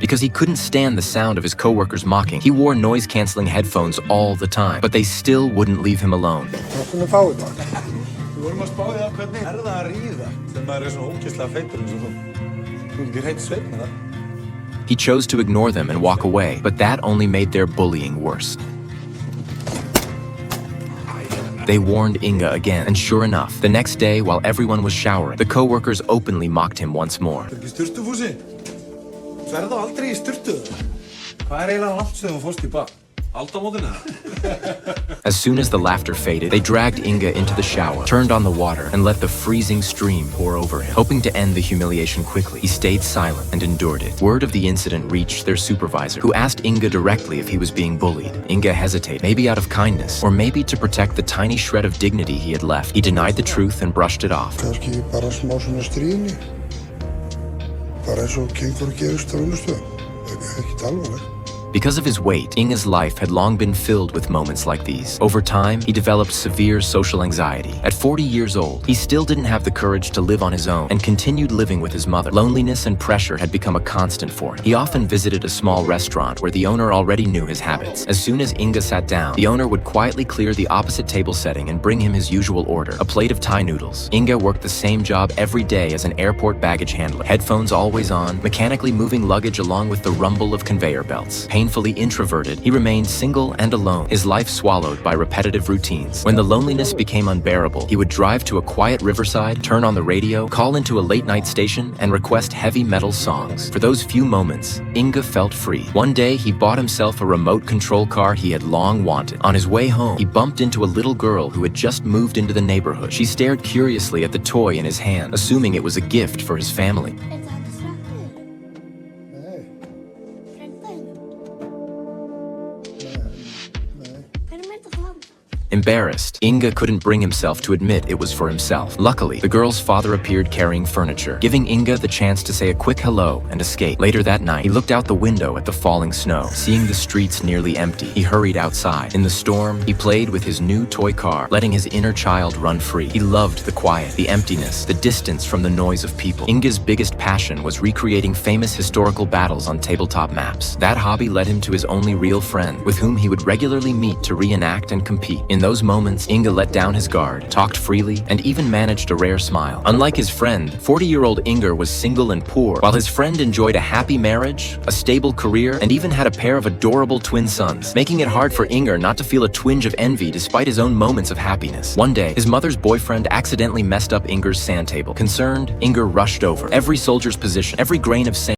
Because he couldn't stand the sound of his coworkers mocking, he wore noise-canceling headphones all the time, but they still wouldn't leave him alone. Við vorum að spá í það hvernig það að ríða þegar maður svona ógeðslega feitur eins og þú. Þú ekki hreint sveinn með það. He chose to ignore them and walk away, but that only made their bullying worse. They warned Inga again, and sure enough, the next day, while everyone was showering, the co-workers openly mocked him once more. Ekki sturtufúsi? Ferðu þá aldrei í sturtu? Hvað eiginlega langt sem þú fórst í bað? Aldamótin eða? As soon as the laughter faded, they dragged Inga into the shower, turned on the water, and let the freezing stream pour over him. Hoping to end the humiliation quickly, he stayed silent and endured it. Word of the incident reached their supervisor, who asked Inga directly if he was being bullied. Inga hesitated, maybe out of kindness, or maybe to protect the tiny shred of dignity he had left. He denied the truth and brushed it off. Kannski bara smá svona stríðni. Bara eins og gengur að gerist á vinnustöðum. Ekkert alvarlegt. Because of his weight, Inga's life had long been filled with moments like these. Over time, he developed severe social anxiety. At 40 years old, he still didn't have the courage to live on his own and continued living with his mother. Loneliness and pressure had become a constant for him. He often visited a small restaurant where the owner already knew his habits. As soon as Inga sat down, the owner would quietly clear the opposite table setting and bring him his usual order, a plate of Thai noodles. Inga worked the same job every day as an airport baggage handler, headphones always on, mechanically moving luggage along with the rumble of conveyor belts. Painfully introverted, he remained single and alone, his life swallowed by repetitive routines. When the loneliness became unbearable, he would drive to a quiet riverside, turn on the radio, call into a late-night station, and request heavy metal songs. For those few moments, Inga felt free. One day, he bought himself a remote control car he had long wanted. On his way home, he bumped into a little girl who had just moved into the neighborhood. She stared curiously at the toy in his hand, assuming it was a gift for his family. Embarrassed, Inga couldn't bring himself to admit it was for himself. Luckily, the girl's father appeared carrying furniture, giving Inga the chance to say a quick hello and escape. Later that night, he looked out the window at the falling snow. Seeing the streets nearly empty, he hurried outside. In the storm, he played with his new toy car, letting his inner child run free. He loved the quiet, the emptiness, the distance from the noise of people. Inga's biggest passion was recreating famous historical battles on tabletop maps. That hobby led him to his only real friend, with whom he would regularly meet to reenact and compete. In those moments, Inga let down his guard, talked freely, and even managed a rare smile. Unlike his friend, 40-year-old Inga was single and poor, while his friend enjoyed a happy marriage, a stable career, and even had a pair of adorable twin sons, making it hard for Inga not to feel a twinge of envy despite his own moments of happiness. One day, his mother's boyfriend accidentally messed up Inga's sand table. Concerned, Inga rushed over. Every soldier's position, every grain of sand